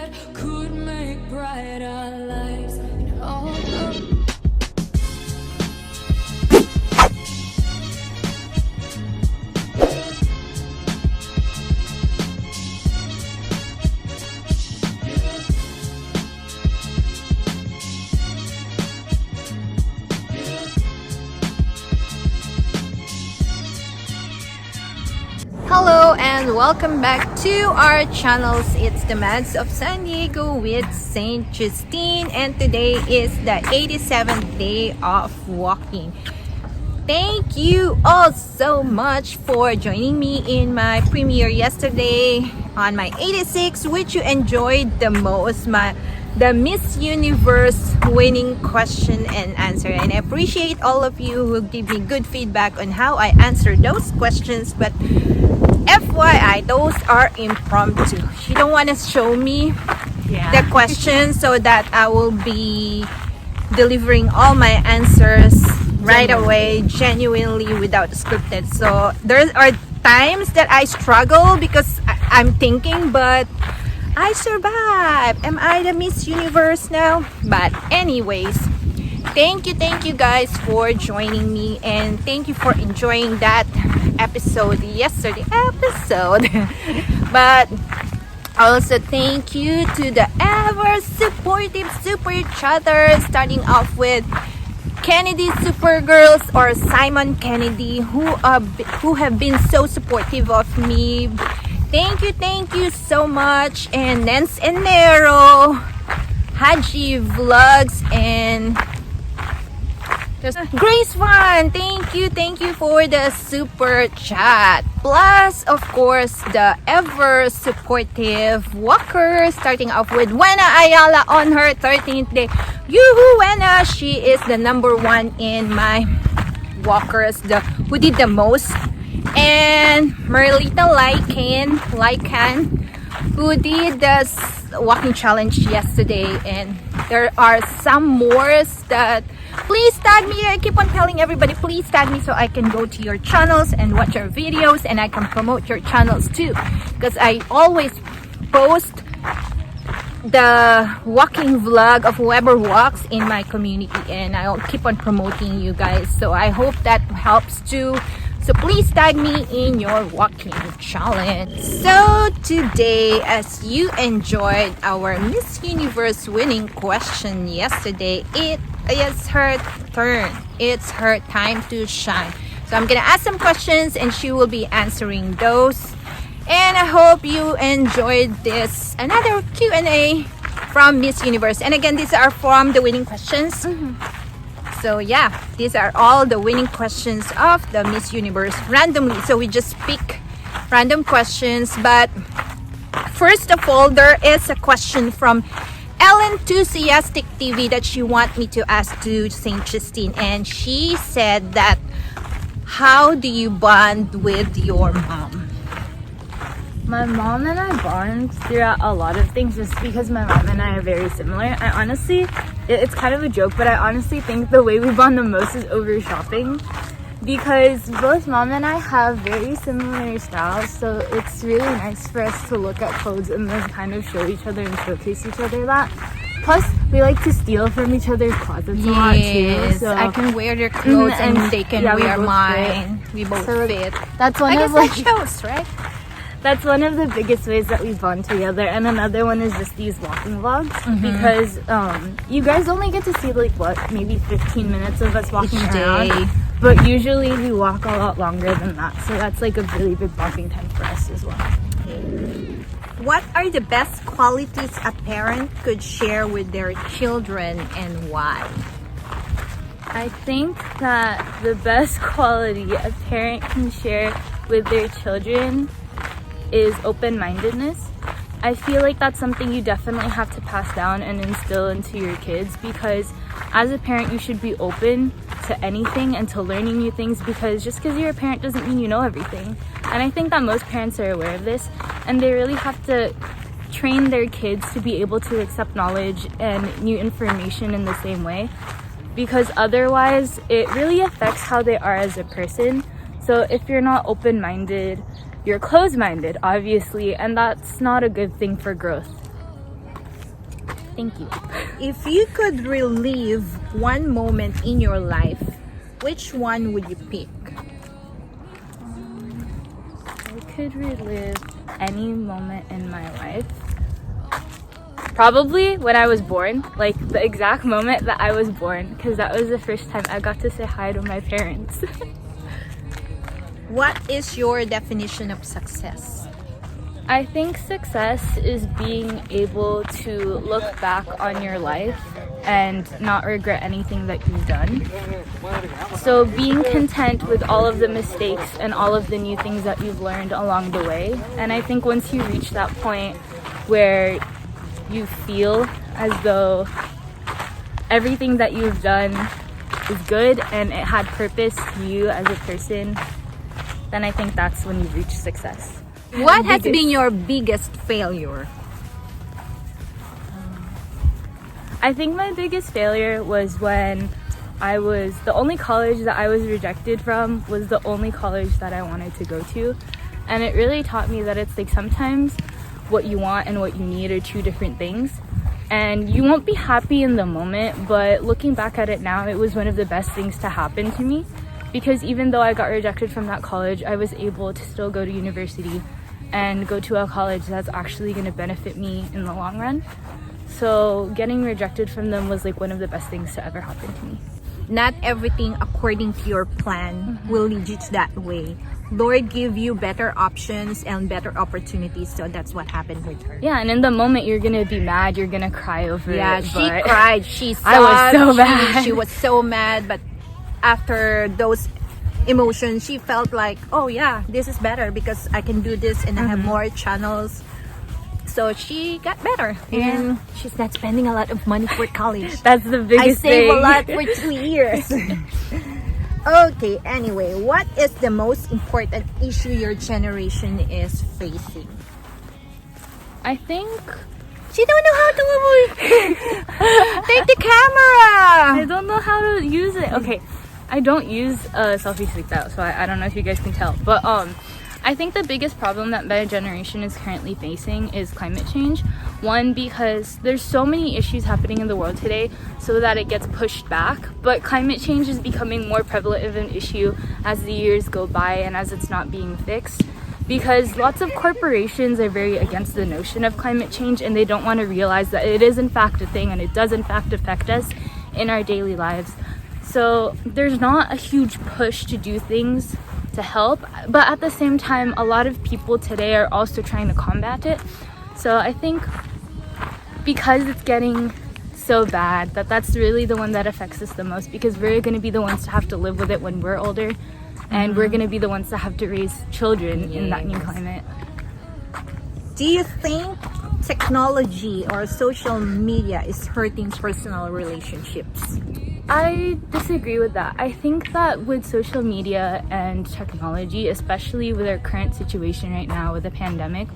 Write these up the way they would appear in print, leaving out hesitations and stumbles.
that could make brighter lives in all the Hello and welcome back to our channels. It's the Mads of San Diego with Saint Justine, and today is the 87th day of walking. Thank you all so much for joining me in my premiere yesterday on my 86, which you enjoyed the most, the Miss Universe winning question and answer. And I appreciate all of you who give me good feedback on how I answer those questions, but FYI, those are impromptu. She don't want to show me the questions so that I will be delivering all my answers right away, genuinely, without scripted. So there are times that I struggle because I'm thinking, but I survive. Am I the Miss Universe now? But anyways, thank you guys for joining me, and thank you for enjoying that yesterday episode. But also thank you to the ever supportive super chatters, starting off with Kennedy Supergirls or Simon Kennedy, who have been so supportive of me. Thank you so much. And Nance Enero, Haji Vlogs, and Grace One, thank you for the super chat. Plus, of course, the ever supportive walkers, starting off with Wena Ayala on her 13th day. Yoo-hoo, Wena! She is the number one in my walkers, who did the most. And Merlita Lycan, who did the walking challenge yesterday. And there are some more that please tag me. I keep on telling everybody, please tag me so I can go to your channels and watch your videos, and I can promote your channels too, because I always post the walking vlog of whoever walks in my community, and I'll keep on promoting you guys. So I hope that helps too. So please tag me in your walking challenge. So today, as you enjoyed our Miss Universe winning question yesterday, it is her turn. It's her time to shine. So I'm gonna ask some questions and she will be answering those. And I hope you enjoyed this another Q&A from Miss Universe. And again, these are from the winning questions. So yeah, these are all the winning questions of the Miss Universe randomly. So we just pick random questions. But first of all, there is a question from Enthusiastic TV that she want me to ask to Saint Justine. And she said that, how do you bond with your mom? My mom and I bond throughout a lot of things just because my mom and I are very similar. I honestly, it's kind of a joke, but I honestly think the way we bond the most is over shopping, because both mom and I have very similar styles, so it's really nice for us to look at clothes and then kind of show each other and showcase each other that. Plus, we like to steal from each other's closets a lot too. So I can wear their clothes and they can wear mine. We both fit. That's one I of guess that shows, right? That's one of the biggest ways that we bond together. And another one is just these walking vlogs, because you guys only get to see maybe 15 minutes of us walking around, but usually we walk a lot longer than that. So that's like a really big bonding time for us as well. What are the best qualities a parent could share with their children, and why? I think that the best quality a parent can share with their children is open-mindedness. I feel like that's something you definitely have to pass down and instill into your kids, because as a parent you should be open to anything and to learning new things, because just because you're a parent doesn't mean you know everything. And I think that most parents are aware of this, and they really have to train their kids to be able to accept knowledge and new information in the same way, because otherwise it really affects how they are as a person. So if you're not open-minded, you're closed-minded, obviously, and that's not a good thing for growth. Thank you. If you could relive one moment in your life, which one would you pick? I could relive any moment in my life. Probably when I was born, like the exact moment that I was born, because that was the first time I got to say hi to my parents. What is your definition of success? I think success is being able to look back on your life and not regret anything that you've done. So being content with all of the mistakes and all of the new things that you've learned along the way. And I think once you reach that point where you feel as though everything that you've done is good and it had purpose to you as a person, then I think that's when you've reached success. What has been your biggest failure? I think my biggest failure was when the only college that I was rejected from was the only college that I wanted to go to. And it really taught me that it's like sometimes what you want and what you need are two different things. And you won't be happy in the moment, but looking back at it now, it was one of the best things to happen to me. Because even though I got rejected from that college, I was able to still go to university and go to a college that's actually going to benefit me in the long run. So getting rejected from them was like one of the best things to ever happen to me. Not everything according to your plan will lead you to that way. Lord give you better options and better opportunities, so that's what happened with her. Yeah, and in the moment you're gonna be mad, you're gonna cry over it. Yeah, she but cried. She sobbed. I was so bad. She was so mad, but after those emotions, she felt like, oh yeah, this is better because I can do this and I have more channels. So she got better, and she's not spending a lot of money for college. That's the biggest I save thing. a lot for 2 years. Okay, anyway, what is the most important issue your generation is facing? I think She don't know how to take the camera. I don't know how to use it. Okay, I don't use a selfie stick though, so I don't know if you guys can tell. But I think the biggest problem that my generation is currently facing is climate change. One, because there's so many issues happening in the world today so that it gets pushed back. But climate change is becoming more prevalent of an issue as the years go by and as it's not being fixed. Because lots of corporations are very against the notion of climate change, and they don't want to realize that it is in fact a thing and it does in fact affect us in our daily lives. So there's not a huge push to do things to help, but at the same time a lot of people today are also trying to combat it. So I think because it's getting so bad, that's really the one that affects us the most, because we're going to be the ones to have to live with it when we're older, and we're going to be the ones that have to raise children in that new climate. Do you think technology or social media is hurting personal relationships? I disagree with that. I think that with social media and technology, especially with our current situation right now with the pandemic,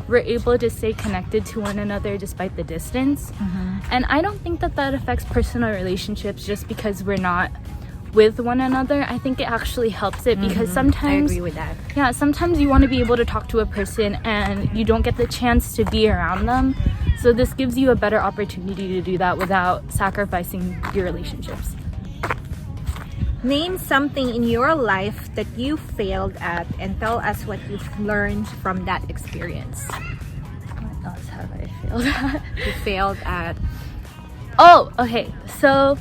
we're able to stay connected to one another despite the distance. And I don't think that affects personal relationships just because we're not with one another. I think it actually helps it, because sometimes I agree with that. Yeah, sometimes you want to be able to talk to a person and you don't get the chance to be around them. So this gives you a better opportunity to do that without sacrificing your relationships. Name something in your life that you failed at and tell us what you've learned from that experience. What else have I failed at? You failed at... Oh, okay. So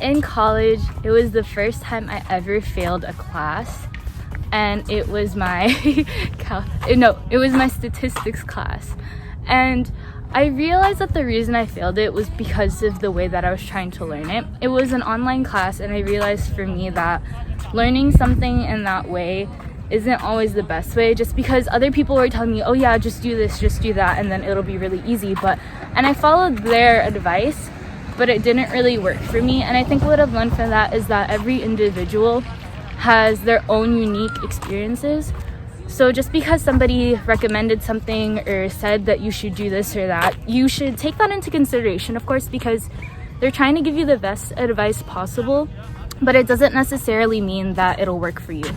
in college, it was the first time I ever failed a class, and it was my it was my statistics class. And I realized that the reason I failed it was because of the way that I was trying to learn it. It was an online class, and I realized for me that learning something in that way isn't always the best way, just because other people were telling me, oh yeah, just do this, just do that, and then it'll be really easy. And I followed their advice, but it didn't really work for me. And I think what I've learned from that is that every individual has their own unique experiences. So just because somebody recommended something or said that you should do this or that, you should take that into consideration, of course, because they're trying to give you the best advice possible, but it doesn't necessarily mean that it'll work for you.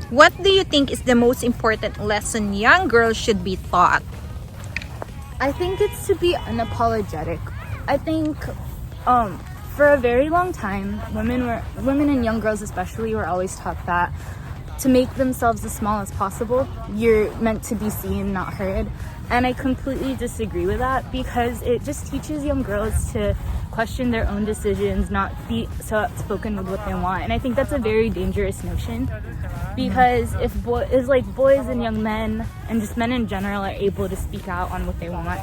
What do you think is the most important lesson young girls should be taught? I think it's to be unapologetic. I think for a very long time, women and young girls especially were always taught that to make themselves as small as possible, you're meant to be seen, not heard. And I completely disagree with that, because it just teaches young girls to question their own decisions, not be so outspoken with what they want. And I think that's a very dangerous notion, because if boys and young men and just men in general are able to speak out on what they want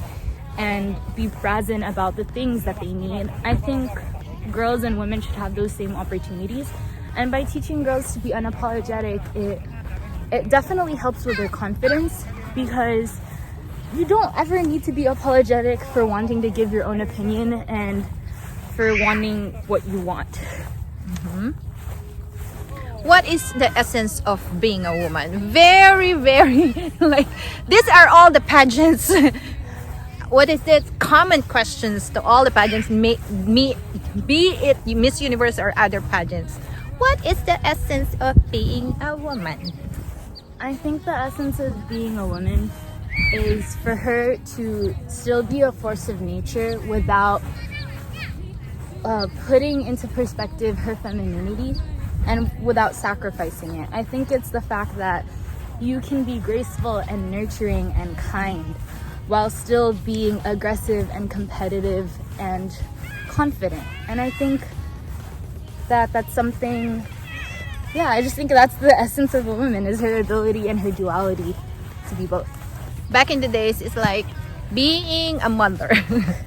and be brazen about the things that they need, I think girls and women should have those same opportunities. And by teaching girls to be unapologetic, it definitely helps with their confidence, because you don't ever need to be apologetic for wanting to give your own opinion and for wanting what you want. What is the essence of being a woman? Very, very, like, these are all the pageants. What is it? Common questions to all the pageants, be it Miss Universe or other pageants. What is the essence of being a woman? I think the essence of being a woman is for her to still be a force of nature without putting into perspective her femininity and without sacrificing it. I think it's the fact that you can be graceful and nurturing and kind while still being aggressive and competitive and confident. And I think that that's something, I just think that's the essence of a woman, is her ability and her duality to be both. Back in the days, it's like being a mother,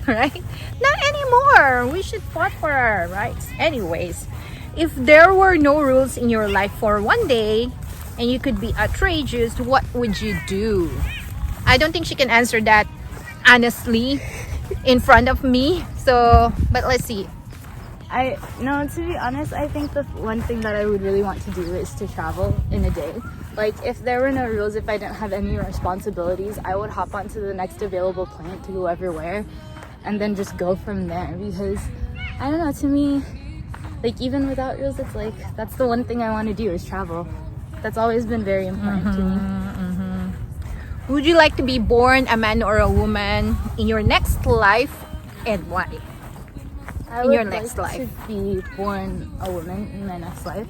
right? Not anymore. We should fight for our rights. Anyways, if there were no rules in your life for one day and you could be outrageous, what would you do? I don't think she can answer that honestly in front of me. So, but let's see. To be honest, I think the one thing that I would really want to do is to travel in a day. Like, if there were no rules, if I didn't have any responsibilities, I would hop onto the next available plane to go everywhere and then just go from there. Because, I don't know, to me, like, even without rules, it's like, that's the one thing I want to do, is travel. That's always been very important to me. Would you like to be born a man or a woman in your next life, and why? I In your would next like life. to be born a woman in my next life,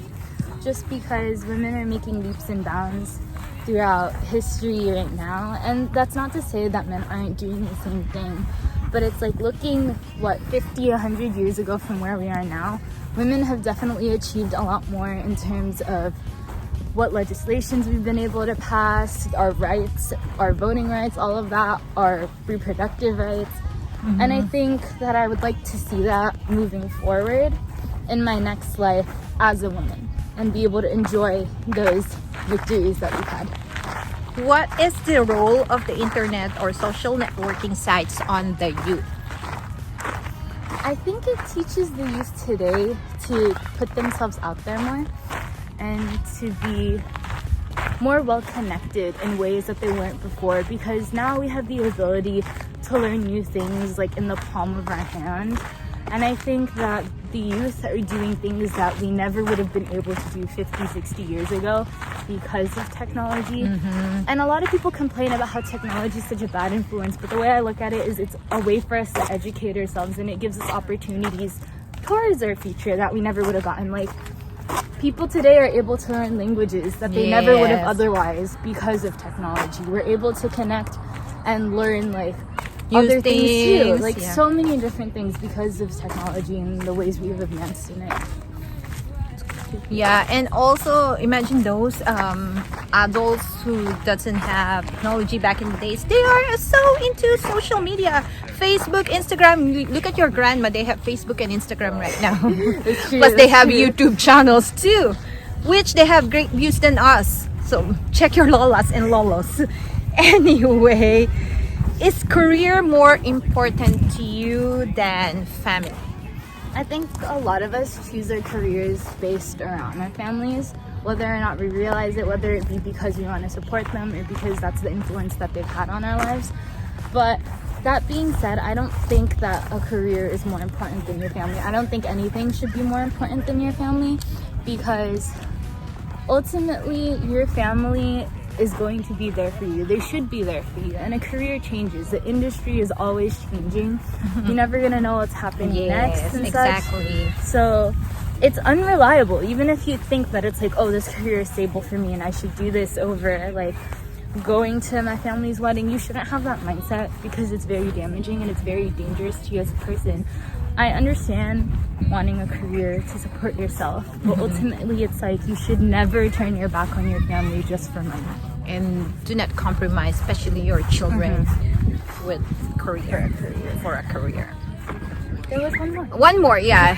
just because women are making leaps and bounds throughout history right now. And that's not to say that men aren't doing the same thing, but it's like looking 50, 100 years ago from where we are now, women have definitely achieved a lot more in terms of what legislations we've been able to pass, our rights, our voting rights, all of that, our reproductive rights. And I think that I would like to see that moving forward in my next life as a woman and be able to enjoy those victories that we've had. What is the role of the internet or social networking sites on the youth? I think it teaches the youth today to put themselves out there more and to be more well connected in ways that they weren't before, because now we have the ability to learn new things like in the palm of our hand. And I think that the youth are doing things that we never would have been able to do 50, 60 years ago because of technology. And a lot of people complain about how technology is such a bad influence, but the way I look at it is it's a way for us to educate ourselves, and it gives us opportunities towards our future that we never would have gotten. Like, people today are able to learn languages that they never would have Yes. otherwise because of technology. We're able to connect and learn like Use other things too, things, like yeah. so many different things because of technology and the ways we've advanced in it. Yeah, and also imagine those adults who doesn't have technology back in the days. They are so into social media, Facebook, Instagram. Look at your grandma; they have Facebook and Instagram right now. It's true, Plus, they that's have true. YouTube channels too, which they have great views than us. So check your lolas and lolos. Anyway, is career more important to you than family? I think a lot of us choose our careers based around our families, whether or not we realize it, whether it be because we want to support them or because that's the influence that they've had on our lives. But that being said, I don't think that a career is more important than your family. I don't think anything should be more important than your family, because ultimately your family is going to be there for you. They should be there for you. And a career changes. The industry is always changing. You're never gonna know what's happening next and exactly. such. So it's unreliable. Even if you think that it's like, oh, this career is stable for me and I should do this over like going to my family's wedding, you shouldn't have that mindset, because it's very damaging and it's very dangerous to you as a person. I understand wanting a career to support yourself, but ultimately it's like you should never turn your back on your family just for money. And do not compromise, especially your children, with career, for a career. There was one more. One more, yeah.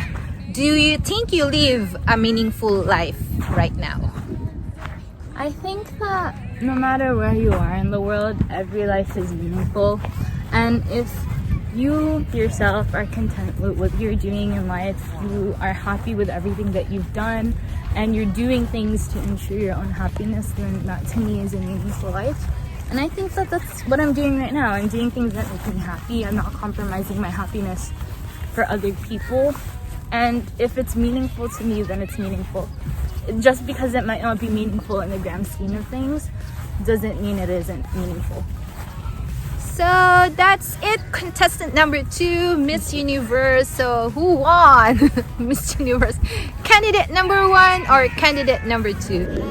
Do you think you live a meaningful life right now? I think that no matter where you are in the world, every life is meaningful. And if you yourself are content with what you're doing in life, you are happy with everything that you've done, and you're doing things to ensure your own happiness, then that to me is a meaningful life. And I think that that's what I'm doing right now. I'm doing things that make me happy. I'm not compromising my happiness for other people. And if it's meaningful to me, then it's meaningful. Just because it might not be meaningful in the grand scheme of things doesn't mean it isn't meaningful. So that's it. Contestant number 2, Miss Universe. So who won? Miss Universe. Candidate number 1 or candidate number 2?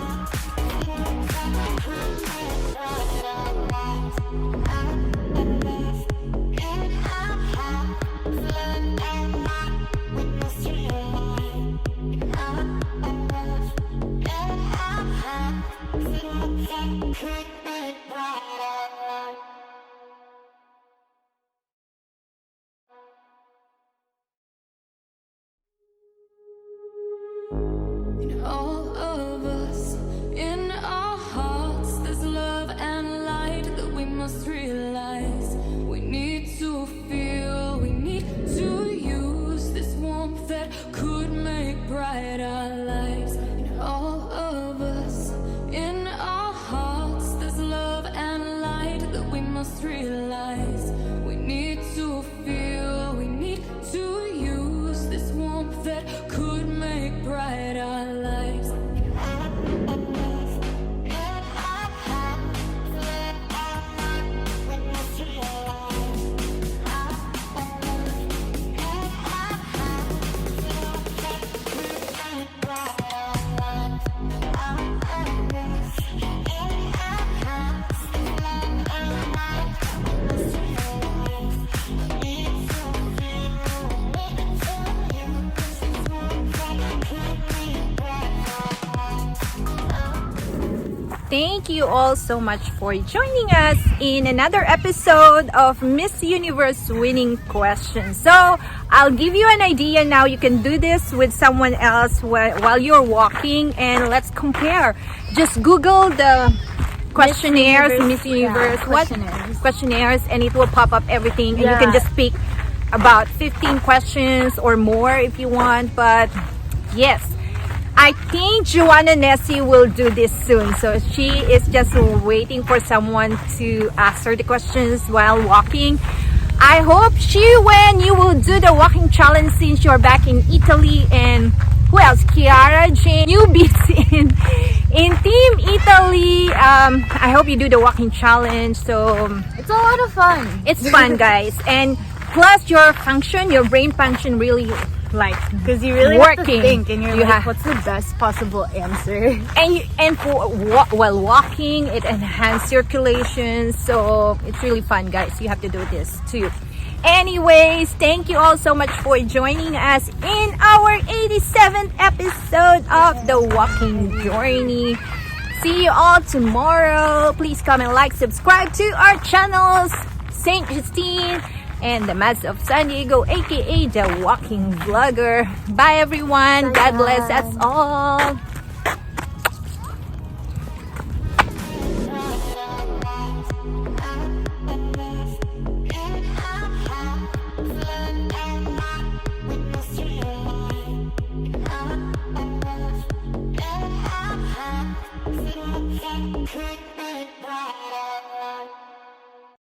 In all of us, in our hearts, there's love and light that we must realize. We need to feel, we need to use this warmth that could make bright our lives. In all of us, in our hearts, there's love and light that we must realize. We need to feel, we need to use this warmth that could make bright our lives. Thank you all so much for joining us in another episode of Miss Universe Winning Questions. So I'll give you an idea now. You can do this with someone else while you're walking, and let's compare. Just Google the questionnaires, Miss Universe, questionnaires, and it will pop up everything, and you can just pick about 15 questions or more if you want. But yes, I think Joanna Nessie will do this soon. So she is just waiting for someone to ask her the questions while walking. I hope when you will do the walking challenge, since you're back in Italy. And who else? Kiara, Jane, newbies in Team Italy. I hope you do the walking challenge. So It's a lot of fun. it's fun, guys. And plus your brain function really like Because you really have to working. think, and you're You like, have- what's the best possible answer? and while walking, it enhances circulation. So it's really fun, guys. You have to do this too. Anyways, thank you all so much for joining us in our 87th episode of The Walking Journey. See you all tomorrow. Please comment, like, subscribe to our channels, St. Justine and the Mads of San Diego, aka The Walking Vlogger. Bye everyone. God bless us all.